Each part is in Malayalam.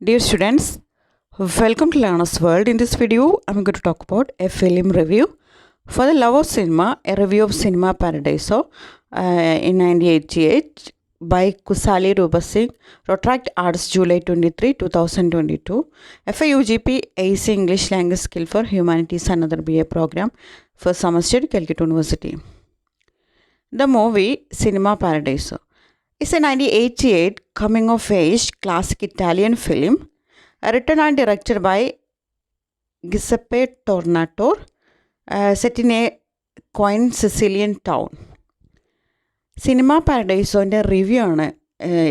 Dear students, welcome to Learner's World. In this video, I'm going to talk about a film review. For the love of cinema, a review of Cinema Paradiso in 1988 by Kusali Rubasing, Rotaract Arts, July 23, 2022. FIUGP AC English Language Skill for Humanities, another BA program for semester at Calcutta University. The movie Cinema Paradiso is a 1988 coming-of-age classic Italian film written and directed by Giuseppe Tornatore, set in a quaint Sicilian town. Cinema പാരഡൈസോൻ്റെ റിവ്യൂ ആണ്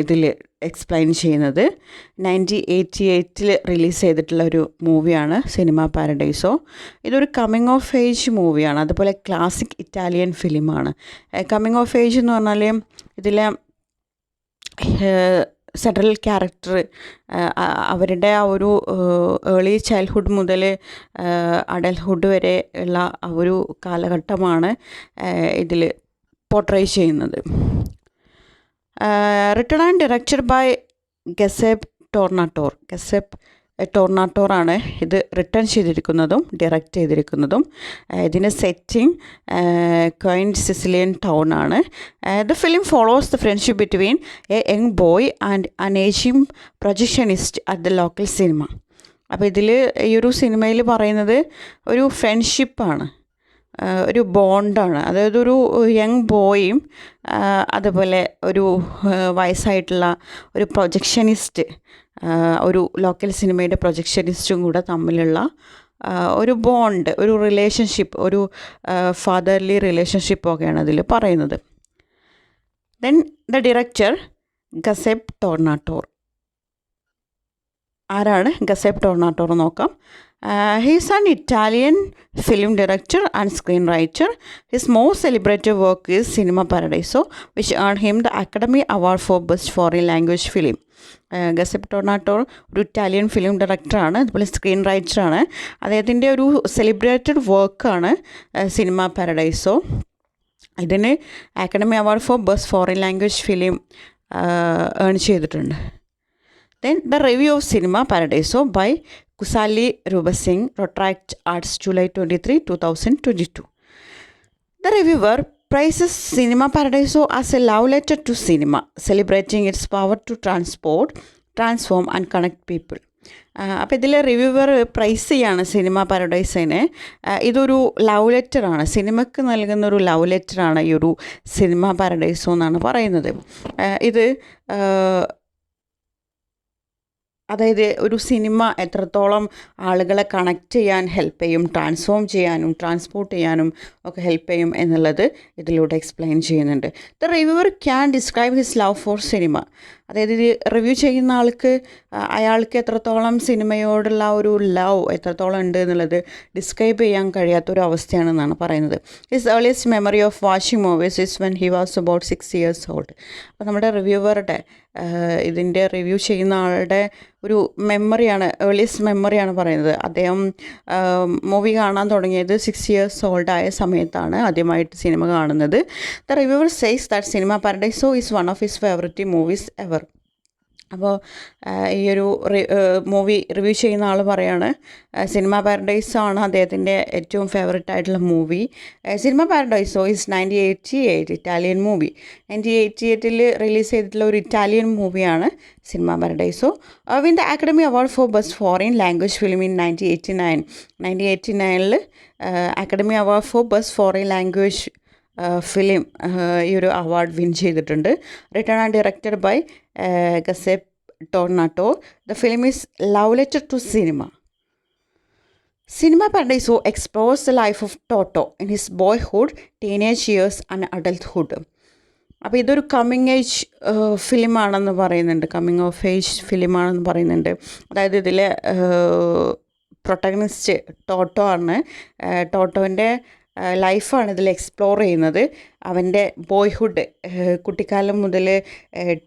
ഇതിൽ എക്സ്പ്ലെയിൻ ചെയ്യുന്നത്. 1988 റിലീസ് ചെയ്തിട്ടുള്ള ഒരു മൂവിയാണ് സിനിമ പാരഡൈസോ. ഇതൊരു കമ്മിങ് ഓഫ് ഏജ് മൂവിയാണ്, അതുപോലെ ക്ലാസിക് ഇറ്റാലിയൻ ഫിലിമാണ്. കമ്മിങ് ഓഫ് ഏജ് എന്ന് പറഞ്ഞാൽ ഇതിലെ സെൻട്രൽ ക്യാരക്ടർ അവരുടെ ആ ഒരു ഏർലി ചൈൽഡ്ഹുഡ് മുതൽ അഡൽട്ട്ഹുഡ് വരെ ഉള്ള ആ ഒരു കാലഘട്ടമാണ് ഇതിൽ പോർട്രേ ചെയ്യുന്നത്. Written and directed by Giuseppe ടോർണാട്ടോറാണ് ഇത് റിട്ടേൺ ചെയ്തിരിക്കുന്നതും ഡയറക്റ്റ് ചെയ്തിരിക്കുന്നതും. ഇതിൻ്റെ സെറ്റിംഗ് ക്വൈൻറ്റ് സിസിലിയൻ ടൗൺ ആണ്. The film follows the friendship between a young boy and an Asian projectionist at the local cinema. അപ്പോൾ ഇതിൽ ഈ ഒരു സിനിമയിൽ പറയുന്നത് ഒരു ഫ്രണ്ട്ഷിപ്പാണ്, ഒരു ബോണ്ടാണ്. അതായത് ഒരു യങ് ബോയും അതുപോലെ ഒരു വയസ്സായിട്ടുള്ള ഒരു പ്രൊജക്ഷനിസ്റ്റ്, ഒരു ലോക്കൽ സിനിമയുടെ പ്രൊജക്ഷനിസ്റ്റും കൂടെ തമ്മിലുള്ള ഒരു ബോണ്ട്, ഒരു റിലേഷൻഷിപ്പ്, ഒരു ഫാദർലി റിലേഷൻഷിപ്പൊക്കെയാണ് അതിൽ പറയുന്നത്. Then the director Giuseppe Tornatore. ആരാണ് ഗസെപ്പ് ടോർണാട്ടോർ നോക്കാം. He is an Italian film director and screenwriter. His most celebrated work is Cinema Paradiso, which earned him the Academy Award for Best Foreign Language Film. ഗസെപ്പ് ടോർണാട്ടോർ ഒരു ഇറ്റാലിയൻ ഫിലിം ഡയറക്ടറാണ്, അതുപോലെ സ്ക്രീൻ റൈറ്ററാണ്. അദ്ദേഹത്തിൻ്റെ ഒരു സെലിബ്രേറ്റഡ് വർക്കാണ് സിനിമ പാരഡൈസോ. ഇതിന് academy Award for best foreign language film earn ചെയ്തിട്ടുണ്ട്. Then the review of Cinema Paradiso by Kusali Rubasing, Rotaract Arts, July 23, 2022. The reviewer praises Cinema Paradiso as a love letter to cinema, celebrating its power to transport, transform and connect people. അപ്പോൾ ഇതിൽ റിവ്യൂവർ പ്രൈസ് ചെയ്യാണ് സിനിമ പാരഡൈസിനെ. ഇതൊരു ലവ് ലെറ്ററാണ്, സിനിമയ്ക്ക് നൽകുന്ന ഒരു ലവ് ലെറ്ററാണ് ഈ ഒരു സിനിമ പാരഡൈസോ എന്നാണ് പറയുന്നത്. ഇത് അതായത് ഒരു സിനിമ എത്രത്തോളം ആളുകളെ കണക്റ്റ് ചെയ്യാൻ ഹെൽപ്പ് ചെയ്യും, ട്രാൻസ്ഫോം ചെയ്യാനും ട്രാൻസ്പോർട്ട് ചെയ്യാനും ഒക്കെ ഹെൽപ്പ് ചെയ്യും എന്നുള്ളത് ഇതിലൂടെ എക്സ്പ്ലെയിൻ ചെയ്യുന്നുണ്ട്. The reviewer can describe his love for cinema. അതായത് ഇത് റിവ്യൂ ചെയ്യുന്ന ആൾക്ക് അയാൾക്ക് എത്രത്തോളം സിനിമയോടുള്ള ഒരു ലവ് എത്രത്തോളം ഉണ്ട് എന്നുള്ളത് ഡിസ്ക്രൈബ് ചെയ്യാൻ കഴിയാത്തൊരു അവസ്ഥയാണെന്നാണ് പറയുന്നത്. His earliest memory of watching movies is when he was about 6 years old. അപ്പോൾ നമ്മുടെ റിവ്യൂവറുടെ ഇതിൻ്റെ റിവ്യൂ ചെയ്യുന്ന ആളുടെ ഒരു മെമ്മറിയാണ്, ഏർലിയസ്റ്റ് മെമ്മറിയാണ് പറയുന്നത്. അദ്ദേഹം മൂവി കാണാൻ തുടങ്ങിയത് 6 years old ആയ സമയത്താണ് ആദ്യമായിട്ട് സിനിമ കാണുന്നത്. The reviewer says that Cinema Paradiso is one of his favourite movies ever. അപ്പോൾ ഈ ഒരു മൂവി റിവ്യൂ ചെയ്യുന്ന ആൾ പറയാണ് സിനിമ പാരഡൈസോ ആണ് അദ്ദേഹത്തിൻ്റെ ഏറ്റവും ഫേവററ്റ് ആയിട്ടുള്ള movie. Cinema Paradiso is 1988 Italian movie. 1988 release ചെയ്തിട്ടുള്ള ഒരു ഇറ്റാലിയൻ മൂവിയാണ് Cinema Paradiso. Win the Academy Award for best foreign language film in 1989 Academy Award for best foreign language film ഈ ഒരു അവാർഡ് വിൻ ചെയ്തിട്ടുണ്ട്. Written and directed by Giuseppe Tornatore. The film is love letter to cinema. Cinema Paradiso explores the life of Toto in his boyhood, teenage years and adulthood. അപ്പോൾ ഇതൊരു കമ്മിങ് ഏജ് ഫിലിമാണെന്ന് പറയുന്നുണ്ട്, കമ്മിങ് ഓഫ് ഏജ് ഫിലിമാണെന്ന് പറയുന്നുണ്ട്. അതായത് ഇതിലെ പ്രൊട്ടഗണിസ്റ്റ് ടോട്ടോ ആണ്. ടോട്ടോൻ്റെ ലൈഫാണ് ഇതിൽ എക്സ്പ്ലോർ ചെയ്യുന്നത്. അവൻ്റെ ബോയ്ഹുഡ്, കുട്ടിക്കാലം മുതൽ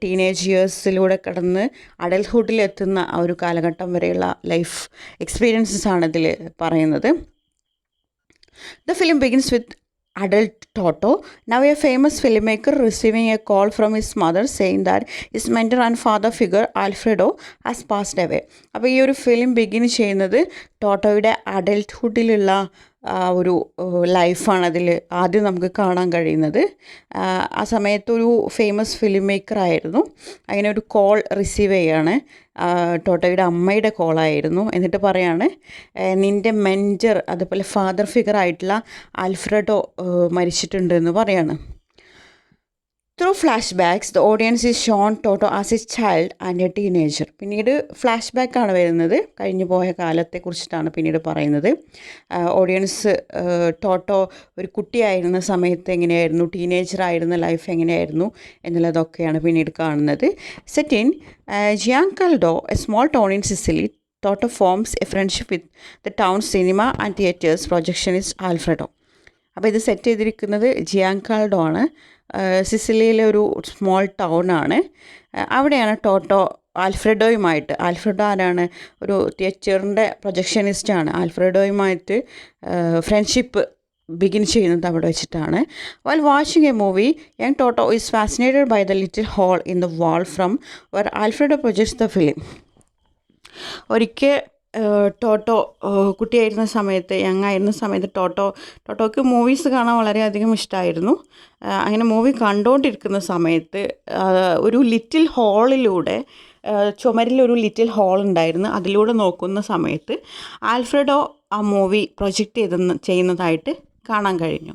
ടീനേജ് ഇയേഴ്സിലൂടെ കടന്ന് അഡൽട്ട്ഹുഡിലെത്തുന്ന ആ ഒരു കാലഘട്ടം വരെയുള്ള ലൈഫ് എക്സ്പീരിയൻസസ് ആണ് ഇതിൽ പറയുന്നത്. The film begins with adult Toto, now a famous filmmaker, receiving a call from his mother saying that his mentor and father figure Alfredo has passed away. അപ്പോൾ ഈ ഒരു ഫിലിം ബിഗിൻ ചെയ്യുന്നത് ടോട്ടോയുടെ അഡൽട്ട്ഹുഡിലുള്ള ഒരു ലൈഫാണ് അതിൽ ആദ്യം നമുക്ക് കാണാൻ കഴിയുന്നത്. ആ സമയത്തൊരു ഫേമസ് ഫിലിം മേക്കർ ആയിരുന്നു. അങ്ങനെ ഒരു കോൾ റിസീവ് ചെയ്യാണ്. ടോട്ടോയുടെ അമ്മയുടെ കോളായിരുന്നു. എന്നിട്ട് പറയാണ്, നിൻ്റെ മെൻറ്റർ അതുപോലെ ഫാദർ ഫിഗർ ആയിട്ടുള്ള ആൽഫ്രഡോ മരിച്ചിട്ടുണ്ട് എന്ന് പറയാണ്. Through flash backs the audience is shown Toto as A child and A teenager. പിന്നീട് ഫ്ലാഷ് ബാക്കാണ് വരുന്നത്. കഴിഞ്ഞു പോയ കാലത്തെക്കുറിച്ചിട്ടാണ് പിന്നീട് പറയുന്നത്. ഓഡിയൻസ് ടോട്ടോ ഒരു കുട്ടിയായിരുന്ന സമയത്ത് എങ്ങനെയായിരുന്നു, ടീനേജറായിരുന്ന ലൈഫ് എങ്ങനെയായിരുന്നു എന്നുള്ളതൊക്കെയാണ് പിന്നീട് കാണുന്നത്. Set in Giancaldo, a small town in Sicily, Toto forms a friendship with the town cinema and theatre's projectionist Alfredo. അപ്പോൾ ഇത് സെറ്റ് ചെയ്തിരിക്കുന്നത് ജിയാൻകാൾഡോ ആണ്. സിസിലിയിലെ ഒരു സ്മോൾ ടൗൺ ആണ്. അവിടെയാണ് ടോട്ടോ ആൽഫ്രെഡോയുമായിട്ട്, ആൽഫ്രെഡോ ആരാണ്, ഒരു തിയേറ്ററിൻ്റെ പ്രൊജക്ഷനിസ്റ്റാണ്, ആൽഫ്രെഡോയുമായിട്ട് ഫ്രണ്ട്ഷിപ്പ് ബിഗിൻ ചെയ്യുന്നത് അവിടെ വെച്ചിട്ടാണ്. While watching a movie, young Toto is fascinated by the little hole in the wall from where Alfredo projects the film. ഒരിക്കൽ ടോട്ടോ കുട്ടിയായിരുന്ന സമയത്ത്, യങ് ആയിരുന്ന സമയത്ത് ടോട്ടോയ്ക്ക് മൂവീസ് കാണാൻ വളരെയധികം ഇഷ്ടമായിരുന്നു. അങ്ങനെ മൂവി കണ്ടുകൊണ്ടിരിക്കുന്ന സമയത്ത് ഒരു ലിറ്റിൽ ഹോളിലൂടെ, ചുമരിലൊരു ലിറ്റിൽ ഹോൾ ഉണ്ടായിരുന്നു, അതിലൂടെ നോക്കുന്ന സമയത്ത് ആൽഫ്രെഡോ ആ മൂവി പ്രൊജക്റ്റ് ചെയ്യുന്നതായിട്ട് കാണാൻ കഴിഞ്ഞു.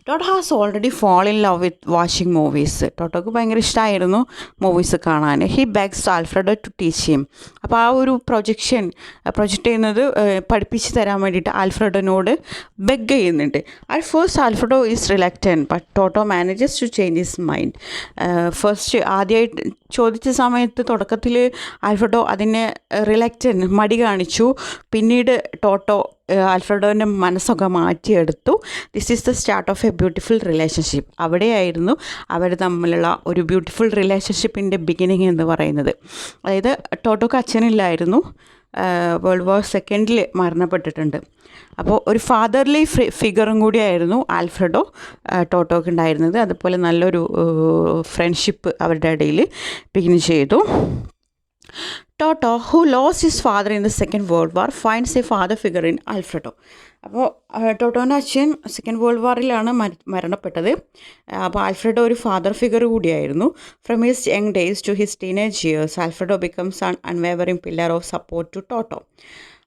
Toto has already fall in love with watching movies. ടോട്ടോക്ക് ഭയങ്കര ഇഷ്ടമായിരുന്നു മൂവീസ് കാണാൻ. He begs Alfredo to teach him. അപ്പോൾ ആ ഒരു പ്രൊജക്റ്റ് ചെയ്യുന്നത് പഠിപ്പിച്ച് തരാൻ വേണ്ടിയിട്ട് ആൽഫ്രെഡോനോട് ബെഗ് ചെയ്യുന്നുണ്ട്. At first Alfredo is reluctant, but Toto manages to change his mind. First ആദ്യമായിട്ട് ചോദിച്ച സമയത്ത് തുടക്കത്തിൽ ആൽഫ്രെഡോ അതിനെ മടി കാണിച്ചു. പിന്നീട് ടോട്ടോ ആൽഫ്രെഡോൻ്റെ മനസ്സൊക്കെ മാറ്റിയെടുത്തു. This is the start of a beautiful relationship. അവിടെയായിരുന്നു അവർ തമ്മിലുള്ള ഒരു ബ്യൂട്ടിഫുൾ റിലേഷൻഷിപ്പിൻ്റെ ബിഗിനിങ് എന്ന് പറയുന്നത്. അതായത് ടോട്ടോക്ക് അച്ഛനില്ലായിരുന്നു, വേൾഡ് വാർ സെക്കൻഡിൽ മരണപ്പെട്ടിട്ടുണ്ട്. അപ്പോൾ ഒരു ഫാദർലി ഫിഗറും കൂടിയായിരുന്നു ആൽഫ്രെഡോ ടോട്ടോക്ക് ഉണ്ടായിരുന്നത്. അതുപോലെ നല്ലൊരു ഫ്രണ്ട്ഷിപ്പ് അവരുടെ ഇടയിൽ ബിഗിൻ ചെയ്തു. Toto, who lost his father in the second world war, finds a father figure in Alfredo. അപ്പോൾ ടോട്ടോൻ്റെ അച്ഛൻ സെക്കൻഡ് വേൾഡ് വാറിലാണ് മരണപ്പെട്ടത്. അപ്പോൾ ആൽഫ്രെഡോ ഒരു ഫാദർ ഫിഗർ കൂടിയായിരുന്നു. From his young days to his teenage years, Alfredo becomes an unwavering pillar of support to Toto.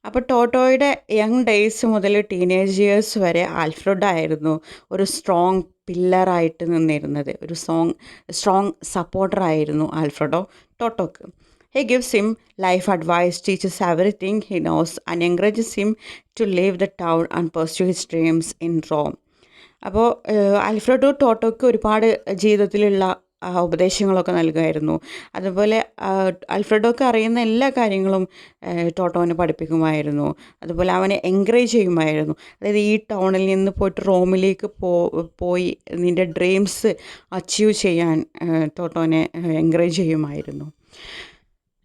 അപ്പോൾ ടോട്ടോയുടെ യങ് ഡേയ്സ് മുതൽ ടീനേജ് ഇയേഴ്സ് വരെ ആൽഫ്രെഡോ ആയിരുന്നു ഒരു സ്ട്രോങ് പില്ലറായിട്ട് നിന്നിരുന്നത്, ഒരു സ്ട്രോങ് സപ്പോർട്ടറായിരുന്നു ആൽഫ്രെഡോ ടോട്ടോക്ക്. He gives him life advice, teaches everything he knows, and encourages him to leave the town and pursue his dreams in Rome. അപ്പോൾ ആൽഫ്രെഡോ ടോട്ടോക്ക് ഒരുപാട് ജീവിതത്തിലുള്ള ഉപദേശങ്ങളൊക്കെ നൽകുമായിരുന്നു. അതുപോലെ ആൽഫ്രെഡോക്ക് അറിയുന്ന എല്ലാ കാര്യങ്ങളും ടോട്ടോനെ പഠിപ്പിക്കുമായിരുന്നു. അതുപോലെ അവനെ എൻകറേജ് ചെയ്യുമായിരുന്നു. അതായത് ഈ ടൗണിൽ നിന്ന് പോയിട്ട് റോമിലേക്ക് പോയി നിൻ്റെ ഡ്രീംസ് അച്ചീവ് ചെയ്യാൻ ടോട്ടോനെ എൻകറേജ് ചെയ്യുമായിരുന്നു.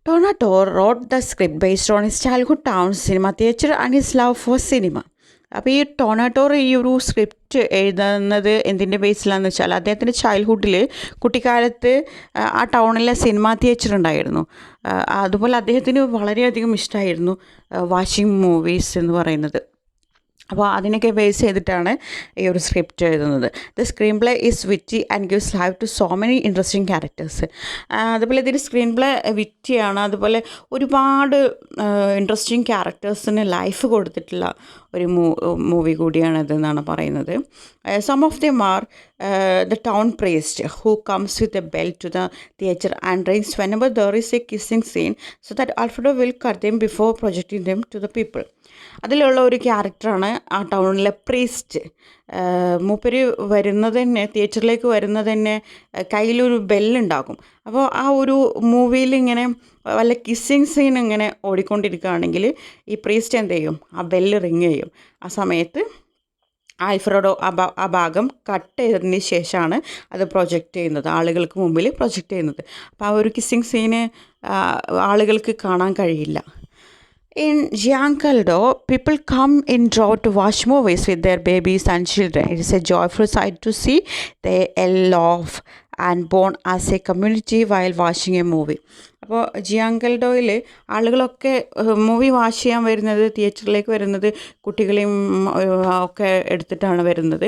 Donato wrote the script based on his childhood town, cinema theatre and his love for cinema. അപ്പോൾ ഈ ടൊണാറ്റോർ ഈ ഒരു സ്ക്രിപ്റ്റ് എഴുതുന്നത് എന്തിൻ്റെ ബേസിലാണെന്ന് വെച്ചാൽ അദ്ദേഹത്തിൻ്റെ ചൈൽഡ്ഹുഡിൽ, കുട്ടിക്കാലത്ത് ആ ടൗണിലെ സിനിമാ തിയേറ്റർ ഉണ്ടായിരുന്നു. അതുപോലെ അദ്ദേഹത്തിന് വളരെയധികം ഇഷ്ടമായിരുന്നു വാച്ചിങ് മൂവീസ് എന്ന് പറയുന്നത്. അപ്പോൾ അതിനൊക്കെ ബേസ് ചെയ്തിട്ടാണ് ഈ ഒരു സ്ക്രിപ്റ്റ് എഴുതുന്നത്. The screenplay is witty and gives life to so many interesting characters. അതുപോലെ ഇതിൽ സ്ക്രീൻ പ്ലേ വിറ്റിയാണ്. അതുപോലെ ഒരുപാട് ഇൻട്രസ്റ്റിംഗ് ക്യാരക്ടേഴ്സിന് ലൈഫ് കൊടുത്തിട്ടുള്ള ഒരു മൂവി കൂടിയാണിതെന്നാണ് പറയുന്നത്. Some of them are the town priest who comes with a bell to the theatre and rings whenever there is a kissing scene so that Alfredo will cut them before projecting them to the people. അതിലുള്ള ഒരു ക്യാരക്ടറാണ് ആ ടൗണിലെ പ്രീസ്റ്റ്. മൂപ്പര് വരുന്നത് തന്നെ, തിയേറ്ററിലേക്ക് വരുന്നത് തന്നെ കയ്യിലൊരു ബെല്ലുണ്ടാകും. അപ്പോൾ ആ ഒരു മൂവിയിൽ ഇങ്ങനെ വല്ല കിസ്സിങ് സീൻ ഇങ്ങനെ ഓടിക്കൊണ്ടിരിക്കുകയാണെങ്കിൽ ഈ പ്രീസ്റ്റ് എന്ത് ചെയ്യും, ആ ബെല്ല് റിങ് ചെയ്യും. ആ സമയത്ത് ആൽഫ്രെഡോ ആ ഭാഗം കട്ട് ചെയ്തതിന് ശേഷമാണ് അത് പ്രൊജക്റ്റ് ചെയ്യുന്നത്, ആളുകൾക്ക് മുമ്പിൽ പ്രൊജക്റ്റ് ചെയ്യുന്നത്. അപ്പോൾ ആ ഒരു കിസ്സിങ് സീന് ആളുകൾക്ക് കാണാൻ കഴിയില്ല. In Jiangkaldo, people come in draw to watch movies with their babies and children. It is a joyful sight to see. They all laugh and bond as a community while watching a movie. അപ്പോൾ ജിയാങ്കൽഡോയിൽ ആളുകളൊക്കെ മൂവി വാച്ച് ചെയ്യാൻ വരുന്നത്, തിയേറ്ററിലേക്ക് വരുന്നത് കുട്ടികളെയും ഒക്കെ എടുത്തിട്ടാണ് വരുന്നത്.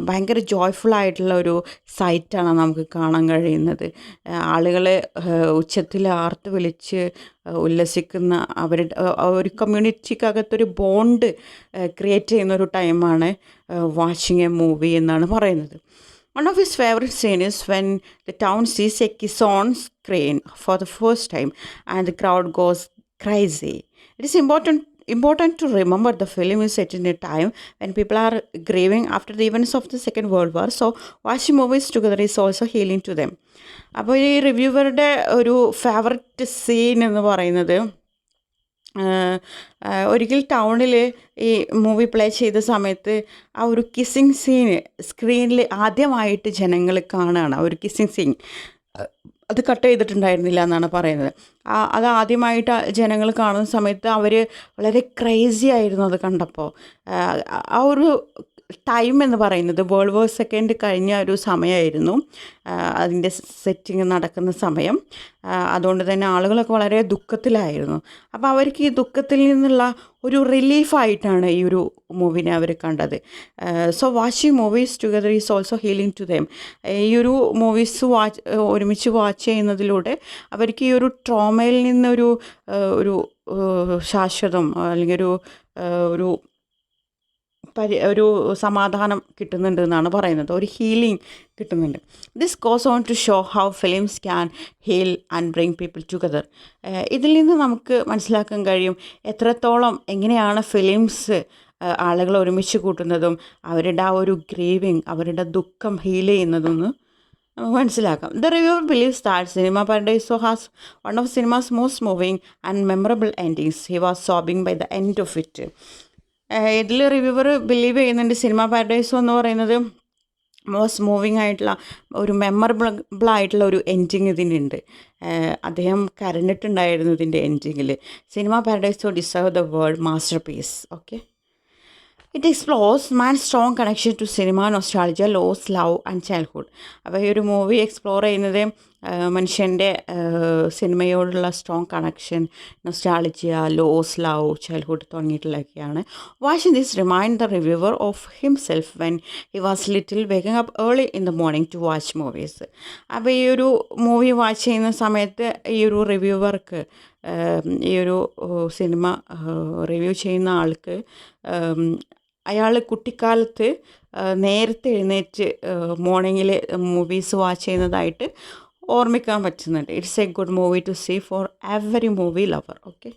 ഭയങ്കര ജോയ്ഫുൾ ആയിട്ടുള്ള ഒരു സൈറ്റാണ് നമുക്ക് കാണാൻ കഴിയുന്നത്. ആളുകൾ ഉച്ചത്തിൽ ആർത്ത് വിളിച്ച് ഉല്ലസിക്കുന്ന അവരുടെ ഒരു കമ്മ്യൂണിറ്റിക്കകത്തൊരു ബോണ്ട് ക്രിയേറ്റ് ചെയ്യുന്ന ഒരു ടൈമാണ് വാച്ചിങ് എ മൂവി എന്നാണ് പറയുന്നത്. One of his favorite scenes is when the town sees a kiss on screen for the first time and the crowd goes crazy. It is important to remember the film is set in a time when people are grieving after the events of the Second World War. So watching movies together is also healing to them. അപ്പോൾ ഈ റിവ്യൂവറുടെ ഒരു ഫേവററ്റ് സീൻ എന്ന് പറയുന്നത് ഒരിക്കൽ ടൗണിൽ ഈ മൂവി പ്ലേ ചെയ്ത സമയത്ത് ആ ഒരു കിസ്സിങ് സീന് സ്ക്രീനിൽ ആദ്യമായിട്ട് ജനങ്ങൾ കാണുകയാണ്. ആ ഒരു കിസ്സിങ് സീൻ അത് കട്ട് ചെയ്തിട്ടുണ്ടായിരുന്നില്ല എന്നാണ് പറയുന്നത്. അത് ആദ്യമായിട്ട് ജനങ്ങൾ കാണുന്ന സമയത്ത് അവർ വളരെ ക്രേസി ആയിരുന്നു അത് കണ്ടപ്പോൾ. ആ ഒരു ടൈം എന്ന് പറയുന്നത് വേൾഡ് വാർ സെക്കൻഡ് കഴിഞ്ഞ ഒരു സമയമായിരുന്നു, അതിൻ്റെ സെറ്റിങ് നടക്കുന്ന സമയം. അതുകൊണ്ട് തന്നെ ആളുകളൊക്കെ വളരെ ദുഃഖത്തിലായിരുന്നു. അപ്പോൾ അവർക്ക് ഈ ദുഃഖത്തിൽ നിന്നുള്ള ഒരു റിലീഫായിട്ടാണ് ഈ ഒരു മൂവിനെ അവർ കണ്ടത്. So watching movies together is also healing to them. ഈ ഒരു മൂവീസ് ഒരുമിച്ച് വാച്ച് ചെയ്യുന്നതിലൂടെ അവർക്ക് ഈ ഒരു ട്രോമയിൽ നിന്നൊരു ഒരു ശാശ്വതം അല്ലെങ്കിൽ ഒരു ഒരു സമാധാനം കിട്ടുന്നുണ്ട് എന്നാണ് പറയുന്നത്, ഒരു ഹീലിംഗ് കിട്ടുന്നുണ്ട്. This goes on to show how films can heal and bring people together. ഇതിൽ നിന്ന് നമുക്ക് മനസ്സിലാക്കാൻ കഴിയും എത്രത്തോളം എങ്ങനെയാണ് ഫിലിംസ് ആളുകൾ ഒരുമിച്ച് കൂട്ടുന്നതും അവരുടെ ആ ഒരു ഗ്രീവിങ്, അവരുടെ ദുഃഖം ഹീൽ ചെയ്യുന്നതെന്ന് മനസ്സിലാക്കാം. The reviewer believes that Cinema Paradiso has one of cinema's most moving and memorable endings. He was sobbing by the end of it. ഇതിൽ റിവ്യൂവർ ബിലീവ് ചെയ്യുന്നുണ്ട് സിനിമ പാരഡൈസോ എന്ന് പറയുന്നത് മോസ്റ്റ് മൂവിങ് ആയിട്ടുള്ള ഒരു മെമ്മറബിൾ ആയിട്ടുള്ള ഒരു എൻഡിങ് ഇതിനുണ്ട്. അദ്ദേഹം കരഞ്ഞിട്ടുണ്ടായിരുന്നു ഇതിൻ്റെ എൻഡിങ്ങിൽ. Cinema Paradiso deserve the world masterpiece. Okay, it explores man strong connection to cinema, nostalgia, loss, love and childhood. അപ്പോൾ ഈ ഒരു മൂവി എക്സ്പ്ലോർ ചെയ്യുന്നത് മനുഷ്യൻ്റെ സിനിമയോടുള്ള strong connection, nostalgia, loss, love, childhood തുടങ്ങിയിട്ടുള്ളതൊക്കെയാണ്. Watching this remind the reviewer of himself when he was little, waking up early in the morning to watch movies. അപ്പോൾ ഈ ഒരു മൂവി വാച്ച് ചെയ്യുന്ന സമയത്ത് ഈ ഒരു റിവ്യൂവർക്ക്, ഈ ഒരു സിനിമ റിവ്യൂ ചെയ്യുന്ന ആൾക്ക് അയാൾ കുട്ടിക്കാലത്ത് നേരത്തെ എഴുന്നേറ്റ് മോർണിംഗിൽ മൂവീസ് വാച്ച് ചെയ്യുന്നതായിട്ട് ഓർമ്മിക്കാൻ പറ്റുന്നുണ്ട്. It's a good movie to see for every movie lover. Okay.